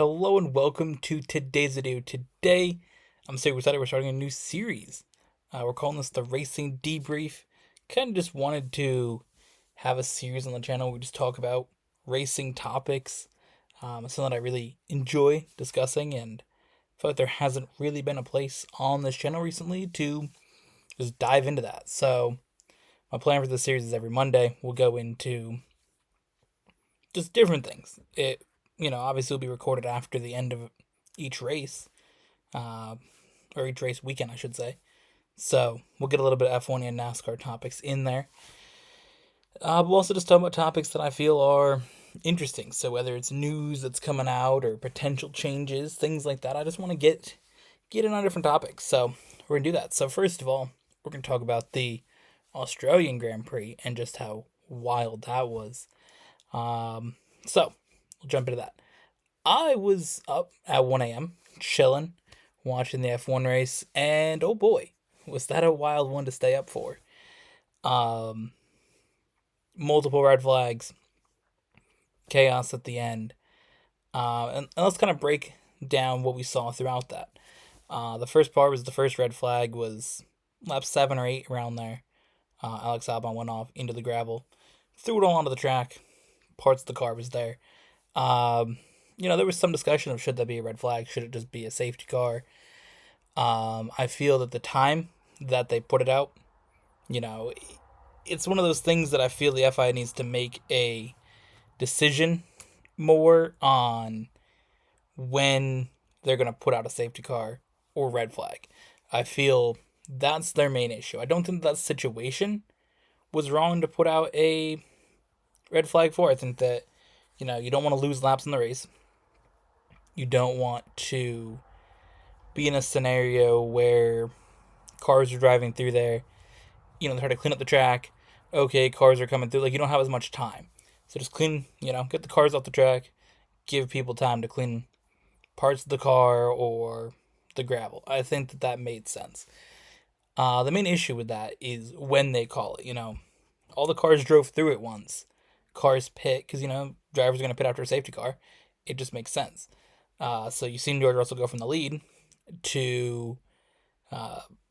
Hello and welcome to today's video. Today, I'm so excited we're starting a new series. We're calling this the Racing Debrief. Kind of just wanted to have a series on the channel where we just talk about racing topics. It's something that I really enjoy discussing, and I feel like there hasn't really been a place on this channel recently to just dive into that. So, my plan for this series is every Monday we'll go into just different things. Obviously, will be recorded after the end of each race, uh, or each race weekend, I should say. So we'll get a little bit of F1 and NASCAR topics in there. We'll also just talk about topics that I feel are interesting. So whether it's news that's coming out or potential changes, things like that, I just want to get in on different topics. So we're gonna do that. So first of all, we're gonna talk about the Australian Grand Prix and just how wild that was. So we'll jump into that. I was up at 1 a.m. chilling, watching the F1 race, and oh boy, was that a wild one to stay up for. Um, Multiple red flags, chaos at the end. And let's kind of break down what we saw throughout that. The first part was the first red flag was lap 7 or 8 around there. Alex Albon went off into the gravel, threw it all onto the track. Parts of the car was there. Um, there was some discussion of should that be a red flag? Should it just be a safety car? I feel that the time that they put it out, you know, it's one of those things that I feel the FIA needs to make a decision more on when they're going to put out a safety car or red flag. I feel that's their main issue. I don't think that situation was wrong to put out a red flag for. I think that, you don't want to lose laps in the race. You don't want to be in a scenario where cars are driving through there, they try to clean up the track. Okay, cars are coming through. Like, you don't have as much time. So just clean, get the cars off the track, give people time to clean parts of the car or the gravel. I think that made sense. The main issue with that is when they call it. All the cars drove through it once. Cars pit because drivers are going to pit after a safety car. It just makes sense. So you've seen George Russell go from the lead to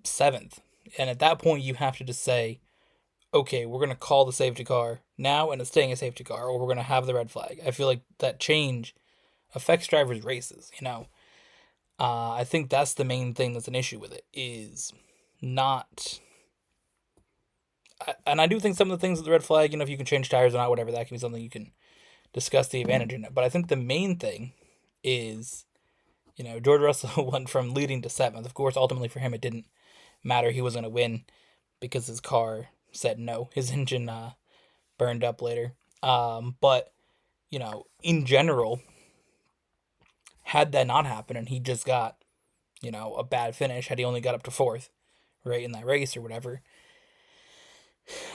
seventh, and at that point you have to just say, okay, we're going to call the safety car now, and it's staying a safety car, or we're going to have the red flag. I feel like that change affects drivers' races. I think that's the main thing that's an issue with it is not. And I do think some of the things with the red flag, if you can change tires or not, whatever, that can be something you can discuss the advantage in it. But I think the main thing is, George Russell went from leading to seventh. Of course, ultimately for him, it didn't matter. He was going to win because his car said no. His engine burned up later. But, in general, had that not happened and he just got, a bad finish, had he only got up to fourth, right, in that race or whatever,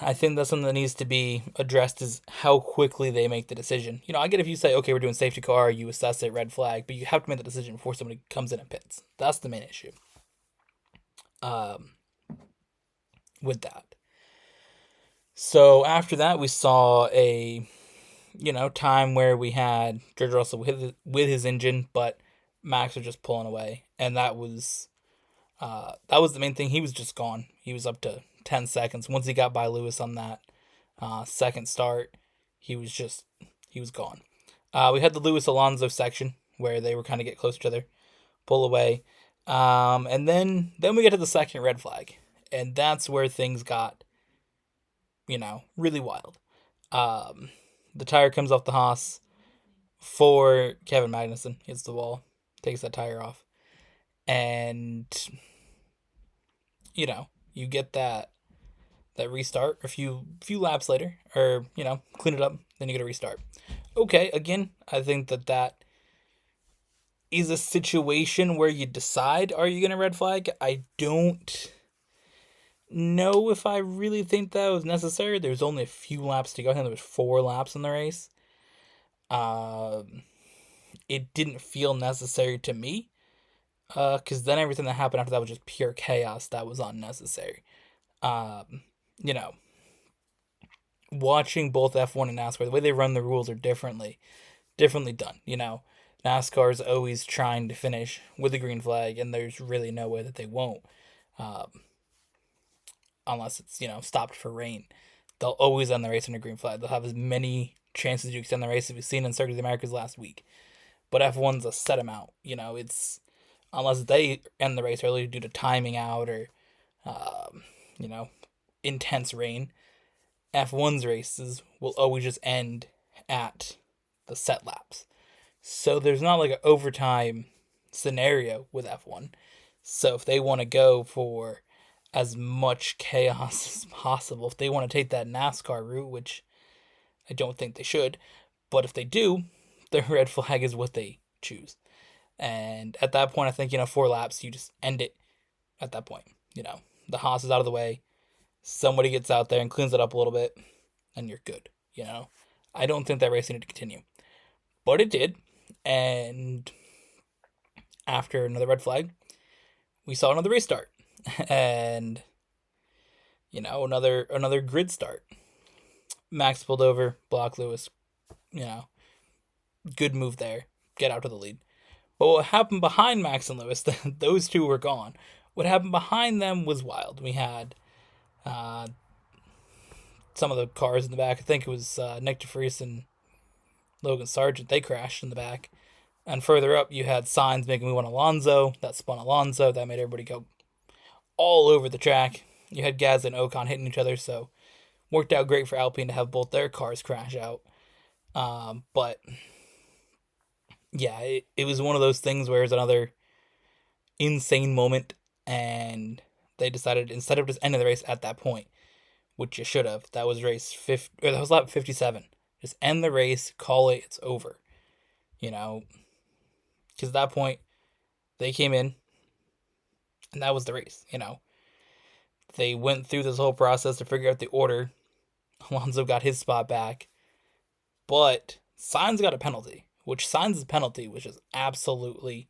I think that's something that needs to be addressed is how quickly they make the decision. I get if you say, okay, we're doing safety car, you assess it, red flag, but you have to make the decision before somebody comes in and pits. That's the main issue with that. So after that, we saw a, time where we had George Russell with his engine, but Max was just pulling away. And that was the main thing. He was just gone. He was up to 10 seconds. Once he got by Lewis on that second start, he was gone. We had the Lewis Alonso section where they were kind of get close to each other, pull away. And then we get to the second red flag. And that's where things got, really wild. The tire comes off the Haas for Kevin Magnussen, hits the wall, takes that tire off. And, you get that restart a few laps later, or clean it up, then you get a restart. Okay, again, I think that is a situation where you decide, are you gonna red flag? I don't know if I really think that was necessary. There's only a few laps to go. I think there was 4 laps in the race. It didn't feel necessary to me, because then everything that happened after that was just pure chaos. That was unnecessary. Um, you know, Watching both F1 and NASCAR, the way they run the rules are differently done. NASCAR's always trying to finish with a green flag, and there's really no way that they won't, um, unless it's stopped for rain. They'll always end the race on a green flag. They'll have as many chances to extend the race as we've seen in Circuit of the Americas last week. But F1's a set amount. It's unless they end the race early due to timing out or um, you know intense rain. F1's races will always just end at the set laps. So there's not like an overtime scenario with F1. So if they want to go for as much chaos as possible, if they want to take that NASCAR route, which I don't think they should, but if they do, the red flag is what they choose. And at that point, I think, 4 laps, you just end it at that point. The Haas is out of the way. Somebody gets out there and cleans it up a little bit, and you're good. I don't think that race needed to continue. But it did. And after another red flag, we saw another restart. And, another grid start. Max pulled over, blocked Lewis. Good move there. Get out to the lead. But what happened behind Max and Lewis, those two were gone. What happened behind them was wild. We had some of the cars in the back. I think it was Nick DeFries and Logan Sargent. They crashed in the back. And further up, you had Sainz making move on Alonso. That spun Alonso. That made everybody go all over the track. You had Gasly and Ocon hitting each other, so worked out great for Alpine to have both their cars crash out. But yeah, it was one of those things where it was another insane moment, and they decided instead of just ending the race at that point, which you should have, that was race 50, or that was lap 57. Just end the race, call it, it's over. Because at that point, they came in, and that was the race. They went through this whole process to figure out the order. Alonso got his spot back, but Sainz got a penalty, which Sainz's penalty was just absolutely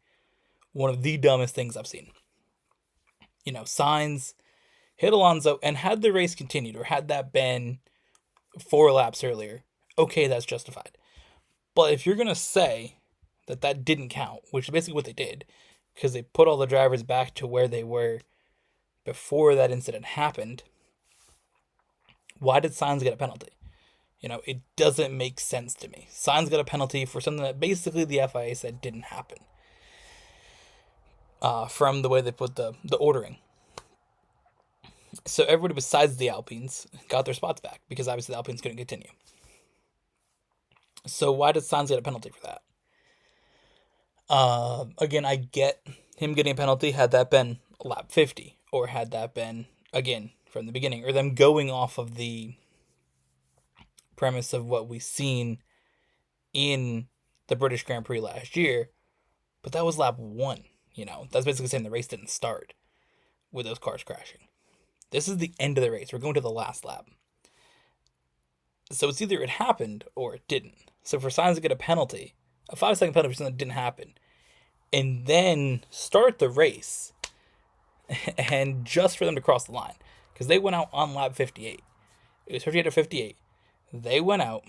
one of the dumbest things I've seen. Sainz hit Alonso, and had the race continued, or had that been 4 laps earlier, okay, that's justified. But if you're going to say that didn't count, which is basically what they did, because they put all the drivers back to where they were before that incident happened, why did Sainz get a penalty? It doesn't make sense to me. Sainz got a penalty for something that basically the FIA said didn't happen. From the way they put the ordering. So everybody besides the Alpines got their spots back, because obviously the Alpines couldn't continue. So why did Sainz get a penalty for that? Again, I get him getting a penalty had that been lap 50, or had that been, again, from the beginning, or them going off of the premise of what we've seen in the British Grand Prix last year, but that was lap 1. That's basically saying the race didn't start with those cars crashing. This is the end of the race. We're going to the last lap. So it's either it happened or it didn't. So for Sainz to get a penalty, a 5-second penalty for something that didn't happen, and then start the race, and just for them to cross the line, because they went out on lap 58. It was 58 to 58. They went out,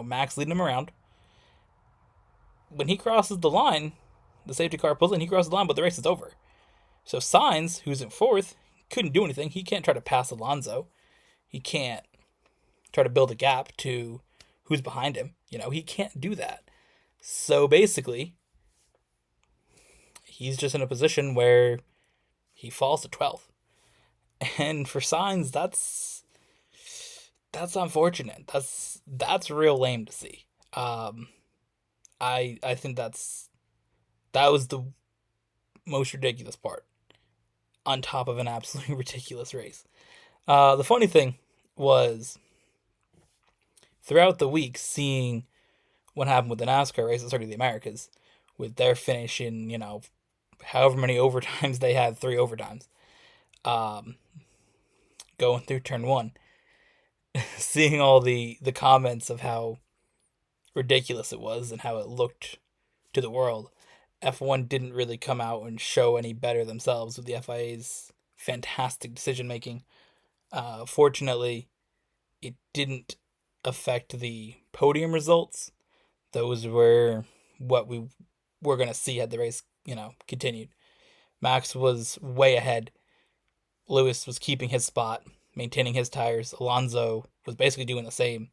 Max leading them around. When he crosses the line, the safety car pulls in, he crosses the line, but the race is over. So Sainz, who's in 4th, couldn't do anything. He can't try to pass Alonso. He can't try to build a gap to who's behind him. He can't do that. So basically, he's just in a position where he falls to 12th. And for Sainz, that's unfortunate. That's real lame to see. I think that was the most ridiculous part, on top of an absolutely ridiculous race. The funny thing was, throughout the week, seeing what happened with the NASCAR race at Circuit of the Americas, with their finish in, however many overtimes they had, 3 overtimes, going through turn 1, seeing all the comments of how ridiculous it was and how it looked to the world. F1 didn't really come out and show any better themselves with the FIA's fantastic decision making. Fortunately, it didn't affect the podium results. Those were what we were going to see had the race, continued. Max was way ahead. Lewis was keeping his spot, maintaining his tires. Alonso was basically doing the same.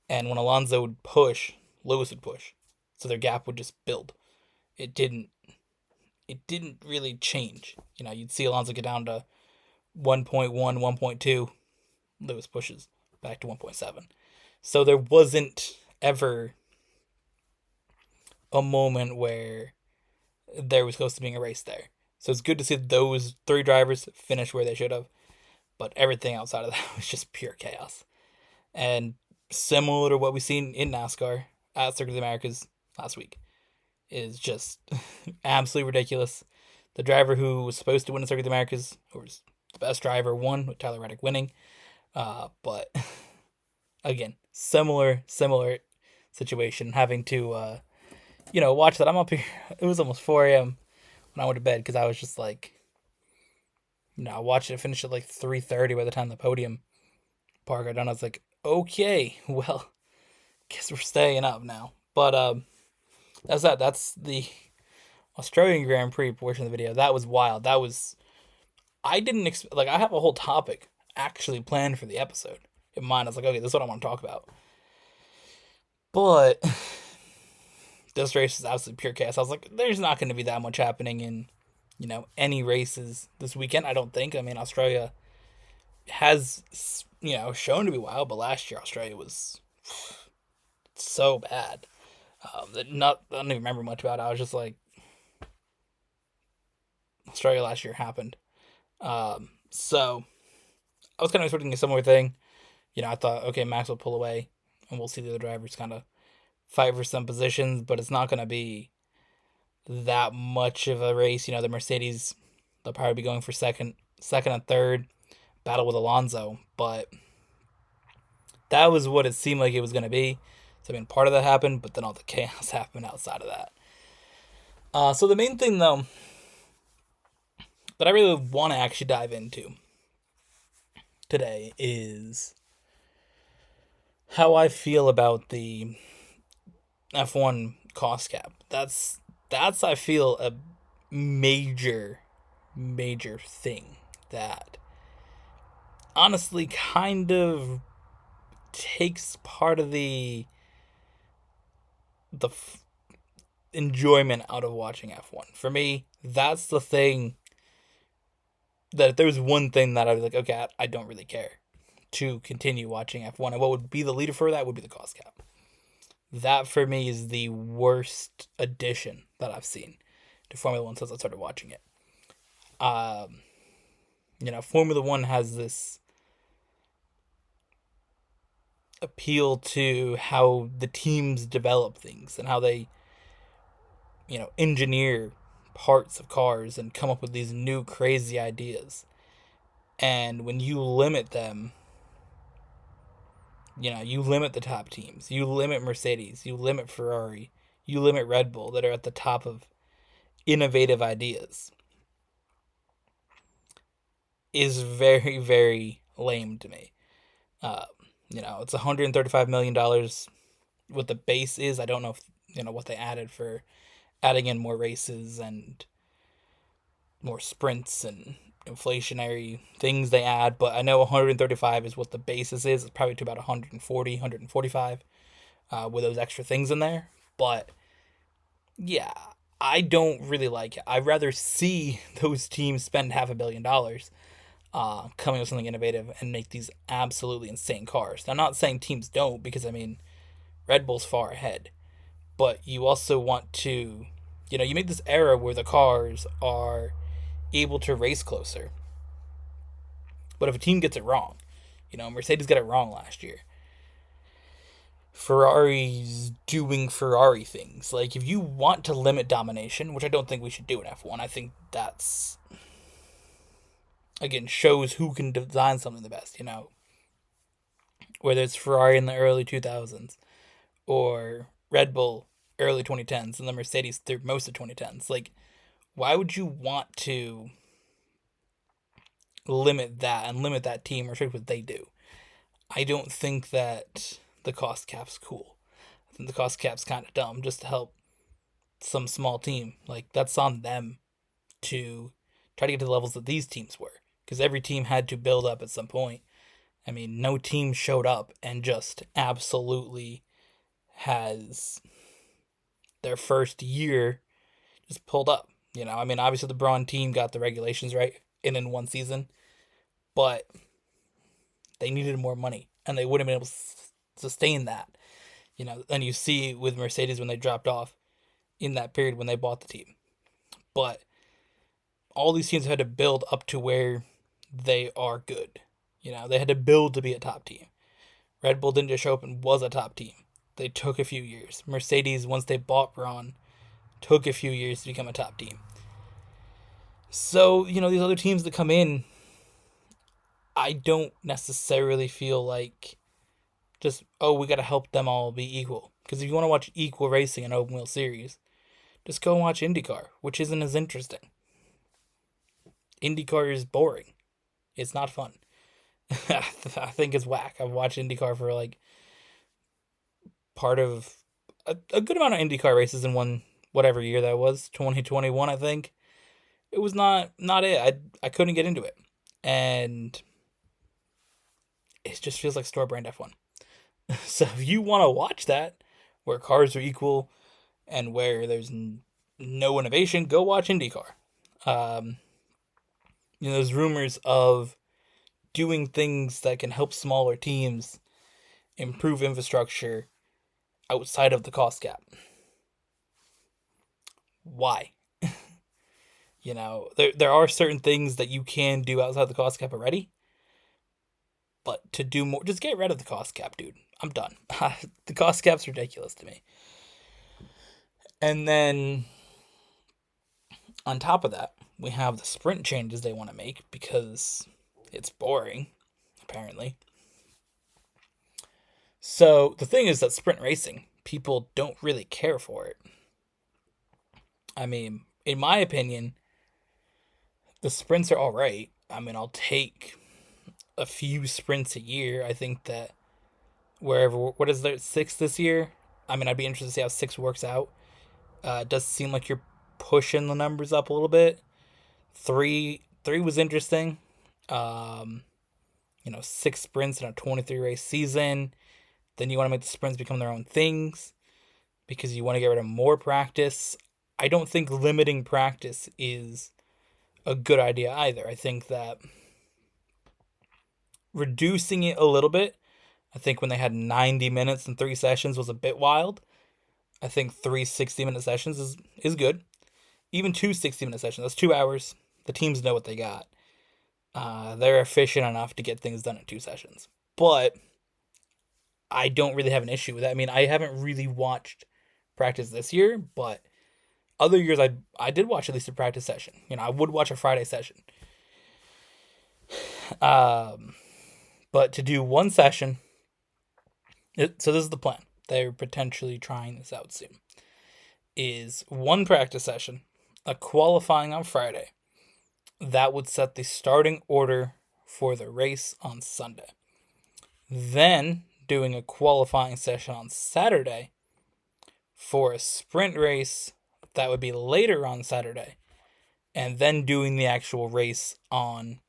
And when Alonso would push, Lewis would push. So their gap would just build. It didn't really change. You'd see Alonso get down to 1.1, 1.2. Lewis pushes back to 1.7. So there wasn't ever a moment where there was close to being a race there. So it's good to see those three drivers finish where they should have. But everything outside of that was just pure chaos. And similar to what we've seen in NASCAR at Circuit of the Americas last week is just absolutely ridiculous. The driver who was supposed to win the Circuit of the Americas, who was the best driver, won, with Tyler Reddick winning. But again, similar situation, having to watch that. I'm up here. It was almost 4 a.m. when I went to bed because I was just like, I watched it finish at like 3:30 by the time the podium part got done. I was like, okay, well, guess we're staying up now. But that's that. That's the Australian Grand Prix portion of the video. That was wild. I didn't expect, I have a whole topic actually planned for the episode in mind. I was like, okay, this is what I want to talk about. But this race is absolutely pure chaos. I was like, there's not going to be that much happening in, any races this weekend, I don't think. I mean, Australia has, shown to be wild, but last year Australia was so bad. I don't even remember much about it. I was just like, Australia last year happened. So I was kind of expecting a similar thing. I thought, okay, Max will pull away and we'll see the other drivers kind of fight for some positions, but it's not going to be that much of a race. The Mercedes, they'll probably be going for second and third, battle with Alonso, but that was what it seemed like it was going to be. So, part of that happened, but then all the chaos happened outside of that. So the main thing, though, that I really want to actually dive into today is how I feel about the F1 cost cap. That's I feel a major thing that honestly kind of takes part of the enjoyment out of watching F1. For me, that's the thing that if there was one thing that I'd be like, okay, I don't really care to continue watching F1, and what would be the leader for that would be the cost cap. That for me is the worst addition that I've seen to Formula One since I started watching it. Formula One has this appeal to how the teams develop things and how they, engineer parts of cars and come up with these new crazy ideas. And when you limit them, you limit the top teams, you limit Mercedes, you limit Ferrari, you limit Red Bull that are at the top of innovative ideas, is very, very lame to me. It's $135 million what the base is. I don't know if, what they added for adding in more races and more sprints and inflationary things they add, but I know 135 is what the basis is. It's probably to about 140, 145 with those extra things in there. But yeah, I don't really like it. I'd rather see those teams spend $500 million coming with something innovative and make these absolutely insane cars. Now, I'm not saying teams don't, because Red Bull's far ahead, but you also want to, you make this era where the cars are able to race closer. But if a team gets it wrong, Mercedes got it wrong last year. Ferrari's doing Ferrari things. Like, if you want to limit domination, which I don't think we should do in F1, I think that's, again, shows who can design something the best, Whether it's Ferrari in the early 2000s or Red Bull early 2010s and the Mercedes through most of 2010s. Like, why would you want to limit that and limit that team or restrict what they do? I don't think that the cost cap's cool. I think the cost cap's kind of dumb just to help some small team. Like, that's on them to try to get to the levels that these teams were. Because every team had to build up at some point. I mean, no team showed up and just absolutely has their first year just pulled up. I mean, obviously the Braun team got the regulations right in one season, but they needed more money and they wouldn't have been able to sustain that. And you see with Mercedes when they dropped off in that period when they bought the team. But all these teams had to build up to where they are good. They had to build to be a top team. Red Bull didn't just show up and was a top team. They took a few years. Mercedes, once they bought Braun, took a few years to become a top team. So, these other teams that come in, I don't necessarily feel like just, we got to help them all be equal. Because if you want to watch equal racing in open wheel series, just go and watch IndyCar, which isn't as interesting. IndyCar is boring. It's not fun. I think it's whack. I've watched IndyCar for like part of a good amount of IndyCar races in whatever year that was, 2021, I think. It was not it. I couldn't get into it. And it just feels like store brand F1. So if you want to watch that, where cars are equal and where there's no innovation, go watch IndyCar. There's rumors of doing things that can help smaller teams improve infrastructure outside of the cost cap. Why? There are certain things that you can do outside the cost cap already. But to do more, just get rid of the cost cap, dude. I'm done. The cost cap's ridiculous to me. And then, on top of that, we have the sprint changes they want to make because it's boring, apparently. So, the thing is that sprint racing, people don't really care for it. I mean, in my opinion, the sprints are alright. I mean, I'll take a few sprints a year. I think that what is there, 6 this year? I mean, I'd be interested to see how 6 works out. It does seem like you're pushing the numbers up a little bit. 3 was interesting. 6 sprints in a 23 race season. Then you want to make the sprints become their own things because you want to get rid of more practice. I don't think limiting practice is a good idea either. I think that reducing it a little bit, I think when they had 90 minutes and 3 sessions was a bit wild. I think 3 60-minute sessions is good. Even 2 60-minute sessions, that's 2 hours. The teams know what they got. They're efficient enough to get things done in 2 sessions. But I don't really have an issue with that. I mean, I haven't really watched practice this year, but other years I did watch at least a practice session. I would watch a Friday session. But to do 1 session, so this is the plan. They're potentially trying this out soon. Is 1 practice session, a qualifying on Friday. That would set the starting order for the race on Sunday. Then doing a qualifying session on Saturday for a sprint race that would be later on Saturday. And then doing the actual race on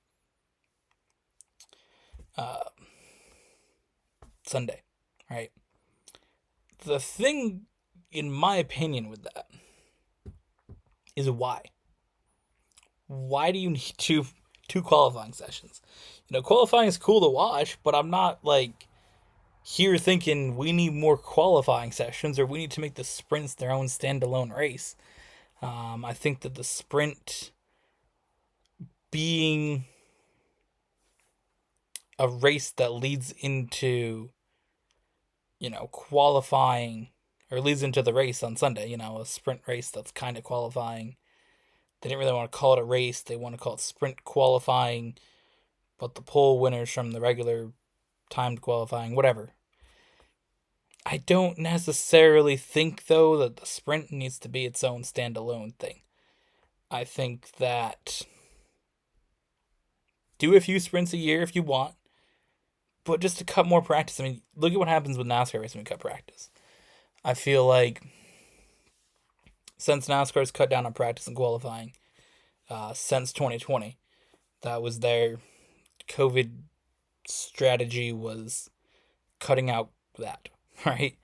Sunday, right? The thing, in my opinion, with that is why. Why do you need two qualifying sessions? Qualifying is cool to watch, but I'm not like here thinking we need more qualifying sessions or we need to make the sprints their own standalone race. I think that the sprint being a race that leads into qualifying, or leads into the race on Sunday, a sprint race that's kind of qualifying. They didn't really want to call it a race. They want to call it sprint qualifying, but the pole winners from the regular timed qualifying, whatever. I don't necessarily think, though, that the sprint needs to be its own standalone thing. I think that do a few sprints a year if you want, but just to cut more practice. I mean, look at what happens with NASCAR racing when we cut practice. I feel like since NASCAR's cut down on practice and qualifying since 2020. That was their COVID strategy, was cutting out that, right?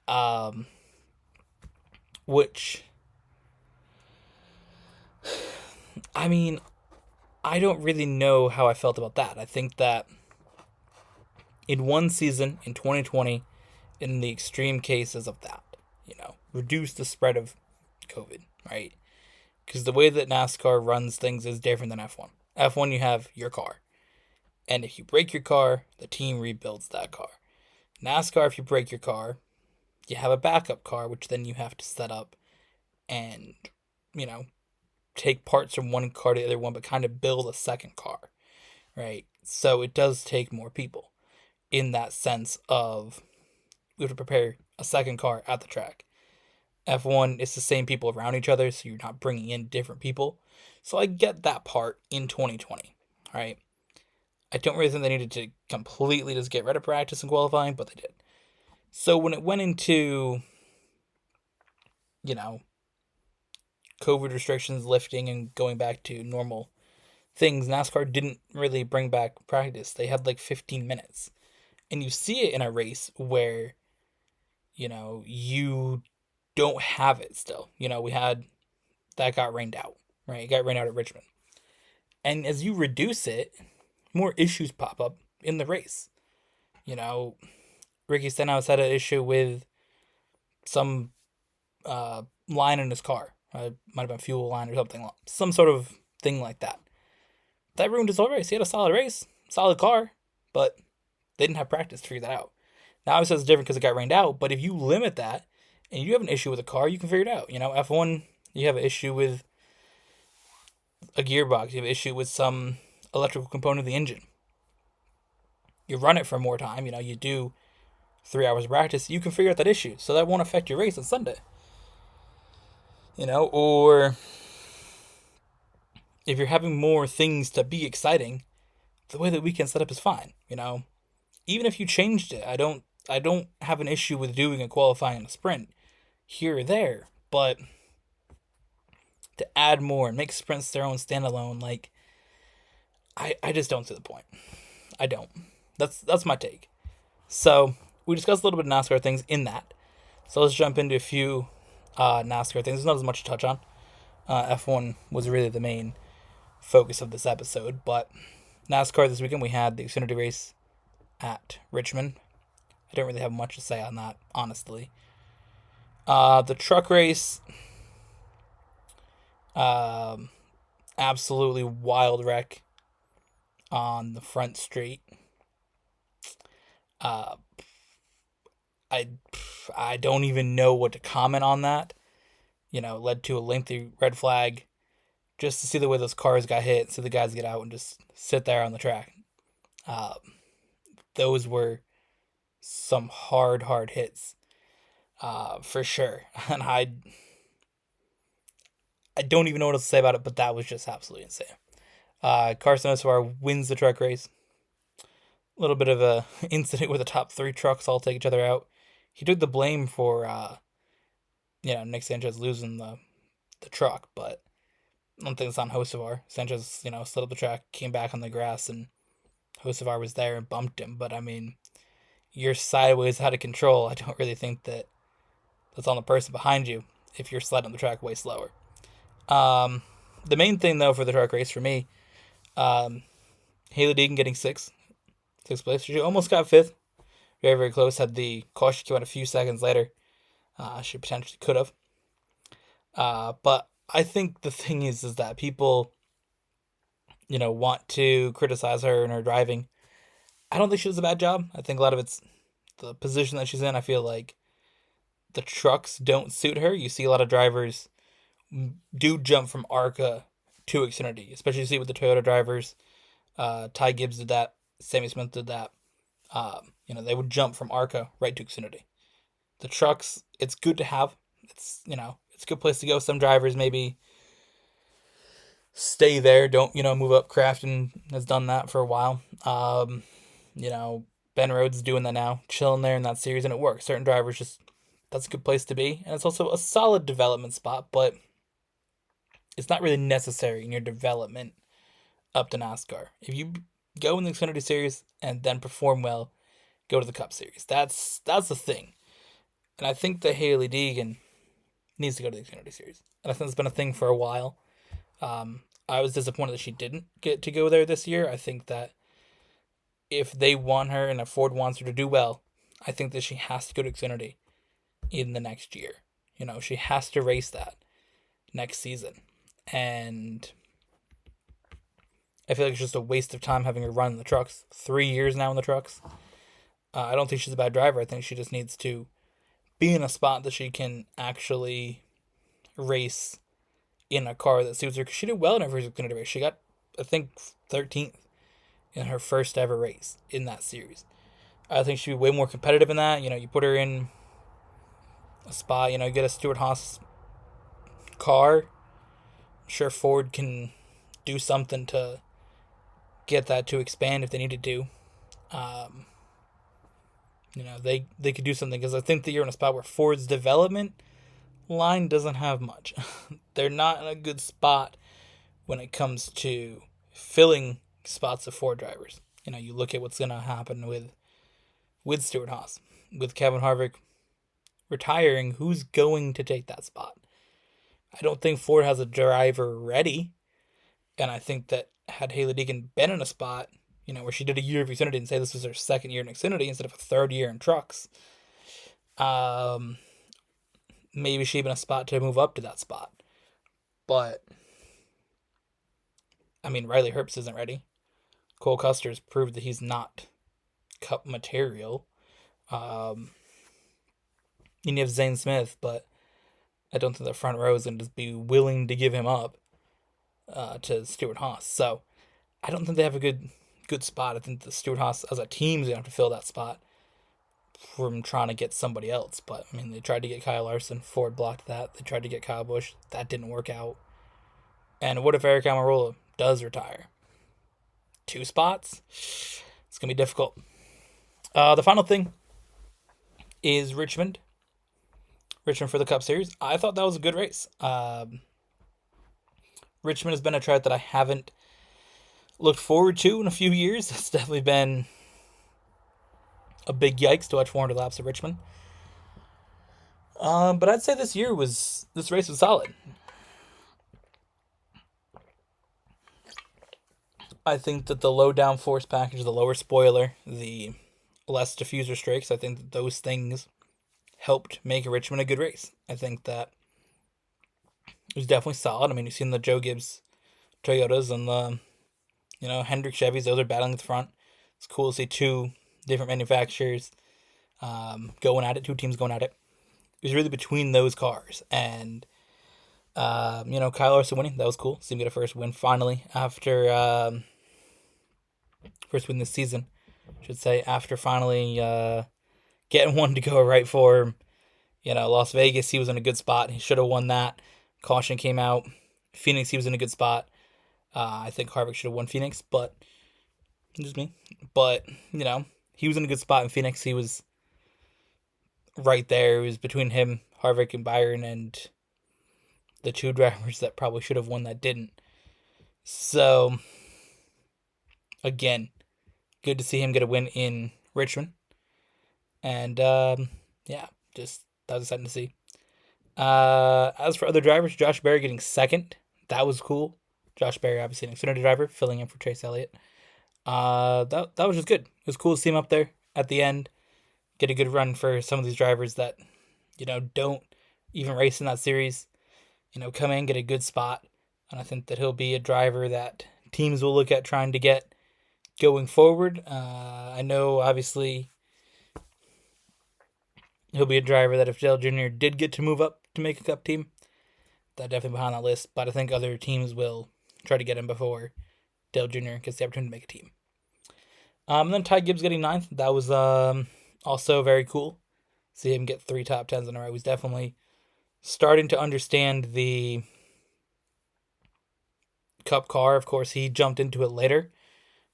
Um, which, I mean, I don't really know how I felt about that. I think that in one season, in 2020, in the extreme cases of that, reduce the spread of COVID, right? Because the way that NASCAR runs things is different than F1. F1, you have your car. And if you break your car, the team rebuilds that car. NASCAR, if you break your car, you have a backup car, which then you have to set up and, take parts from one car to the other one, but kind of build a second car, right? So it does take more people in that sense of we have to prepare a second car at the track. F1 is the same people around each other, so you're not bringing in different people. So I get that part in 2020, right? I don't really think they needed to completely just get rid of practice and qualifying, but they did. So when it went into, COVID restrictions lifting and going back to normal things, NASCAR didn't really bring back practice. They had like 15 minutes. And you see it in a race where, you don't have it still. We had that got rained out, right? It got rained out at Richmond. And as you reduce it, more issues pop up in the race. Ricky Stenhouse had an issue with some line in his car. It might have been fuel line or something. Some sort of thing like that. That ruined his whole race. He had a solid race, solid car, but they didn't have practice to figure that out. Now, obviously, it's different because it got rained out, but if you limit that and you have an issue with a car, you can figure it out. F1, you have an issue with a gearbox, you have an issue with some electrical component of the engine. You run it for more time, you do 3 hours of practice, you can figure out that issue. So that won't affect your race on Sunday. Or if you're having more things to be exciting, the way the weekend setup is fine. Even if you changed it, I don't have an issue with doing a qualifying and a sprint here or there, but to add more and make sprints their own standalone, like I just don't see the point. I don't. That's my take. So we discussed a little bit of NASCAR things in that. So let's jump into a few NASCAR things. There's not as much to touch on. F1 was really the main focus of this episode, but NASCAR this weekend we had the Xfinity race at Richmond. I don't really have much to say on that, honestly. The truck race, absolutely wild wreck on the front straight. I don't even know what to comment on that. Led to a lengthy red flag just to see the way those cars got hit, see the guys get out and just sit there on the track. Those were some hard hits, for sure. And I don't even know what else to say about it, but that was just absolutely insane. Carson Hocevar wins the truck race. A little bit of a incident where the top 3 trucks all take each other out. He took the blame for, Nick Sanchez losing the truck, but I don't think it's on Hocevar. Sanchez, slid up the track, came back on the grass, and Hocevar was there and bumped him. But, you're sideways out of control. I don't really think that's on the person behind you if you're sliding on the track way slower. The main thing, though, for the truck race for me, Hailie Deegan getting sixth place. She almost got 5th. Very, very close. Had the caution came out a few seconds later. She potentially could have. But I think the thing is that people, want to criticize her and her driving. I don't think she does a bad job. I think a lot of it's the position that she's in. I feel like the trucks don't suit her. You see a lot of drivers do jump from ARCA to Xfinity, especially you see with the Toyota drivers. Ty Gibbs did that. Sammy Smith did that. They would jump from ARCA right to Xfinity. The trucks, it's good to have. It's a good place to go. Some drivers maybe stay there. Don't, move up. Crafton has done that for a while. Ben Rhodes is doing that now, chilling there in that series, and it works. Certain drivers just that's a good place to be. And it's also a solid development spot, but it's not really necessary in your development up to NASCAR. If you go in the Xfinity Series and then perform well, go to the Cup Series. That's the thing. And I think that Hailie Deegan needs to go to the Xfinity Series. And I think it's been a thing for a while. I was disappointed that she didn't get to go there this year. I think that if they want her and if Ford wants her to do well, I think that she has to go to Xfinity in the next year. She has to race that next season. And I feel like it's just a waste of time having her run in the trucks. 3 years now in the trucks. I don't think she's a bad driver. I think she just needs to be in a spot that she can actually race in a car that suits her. Because she did well in her first Xfinity race. She got, I think, 13th in her first ever race in that series. I think she'd be way more competitive in that. You put her in a spot, get a Stewart-Haas car. I'm sure Ford can do something to get that to expand if they needed to. They could do something, because I think that you're in a spot where Ford's development line doesn't have much. They're not in a good spot when it comes to filling spots of Ford drivers. You look at what's going to happen with Stewart-Haas, with Kevin Harvick retiring. Who's going to take that spot? I don't think Ford has a driver ready, and I think that had Hailie Deegan been in a spot, where she did a year of Xfinity and say this was her second year in Xfinity instead of a third year in trucks, maybe she'd been a spot to move up to that spot. But Riley Herbst isn't ready. Cole Custer's proved that he's not Cup material. You have Zane Smith, but I don't think the front row is going to just be willing to give him up to Stewart-Haas. So I don't think they have a good spot. I think the Stewart-Haas as a team is going to have to fill that spot from trying to get somebody else. But they tried to get Kyle Larson. Ford blocked that. They tried to get Kyle Busch. That didn't work out. And what if Eric Almirola does retire? 2 spots? It's going to be difficult. The final thing is Richmond. Richmond for the Cup Series. I thought that was a good race. Richmond has been a track that I haven't looked forward to in a few years. It's definitely been a big yikes to watch 400 laps of Richmond. But I'd say this race was solid. I think that the low downforce package, the lower spoiler, the less diffuser strakes, I think that those things helped make Richmond a good race. I think that it was definitely solid. You've seen the Joe Gibbs Toyotas and the Hendrick Chevys. Those are battling at the front. It's cool to see 2 different manufacturers going at it, 2 teams going at it. It was really between those cars. And, Kyle Larson winning, that was cool. See him get a first win finally after first win this season, I should say, after finally getting one to go right for him. Las Vegas, he was in a good spot. He should have won that. Caution came out. Phoenix, he was in a good spot. I think Harvick should have won Phoenix, but just me. But, he was in a good spot in Phoenix. He was right there. It was between him, Harvick, and Byron, and the 2 drivers that probably should have won that didn't. So, again, good to see him get a win in Richmond. And, just that was exciting to see. As for other drivers, Josh Berry getting second. That was cool. Josh Berry, obviously an Xfinity driver, filling in for Chase Elliott. That was just good. It was cool to see him up there at the end. Get a good run for some of these drivers that, don't even race in that series. Come in, get a good spot. And I think that he'll be a driver that teams will look at trying to get going forward. I know, obviously, he'll be a driver that if Dale Jr. did get to move up to make a Cup team, that definitely behind that list. But I think other teams will try to get him before Dale Jr. gets the opportunity to make a team. And then Ty Gibbs getting 9th. That was also very cool. See him get 3 top 10s in a row. He's definitely starting to understand the Cup car. Of course, he jumped into it later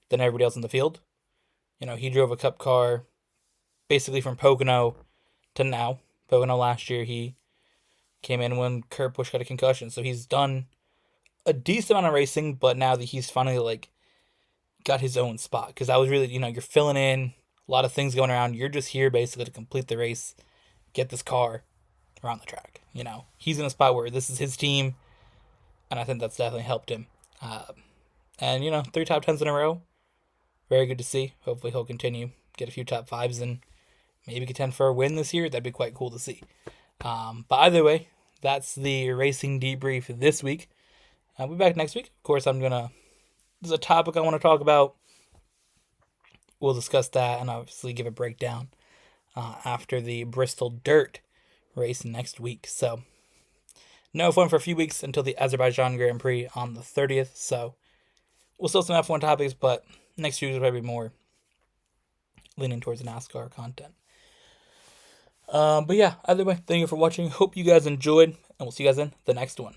than everybody else in the field. He drove a Cup car basically from Pocono to now, But we know last year he came in when Kurt Busch got a concussion. So he's done a decent amount of racing, but now that he's finally like got his own spot, because that was really, you're filling in a lot of things going around. You're just here basically to complete the race, get this car around the track. He's in a spot where this is his team, and I think that's definitely helped him. And 3 top 10s in a row, very good to see. Hopefully he'll continue, get a few top 5s, and maybe contend for a win this year. That'd be quite cool to see. But either way, that's the racing debrief this week. I'll be back next week. Of course, there's a topic I want to talk about. We'll discuss that and obviously give a breakdown after the Bristol Dirt race next week. So, no F1 for a few weeks until the Azerbaijan Grand Prix on the 30th. So, we'll still have some F1 topics, but next week will probably be more leaning towards NASCAR content. But yeah, either way, thank you for watching. Hope you guys enjoyed, and we'll see you guys in the next one.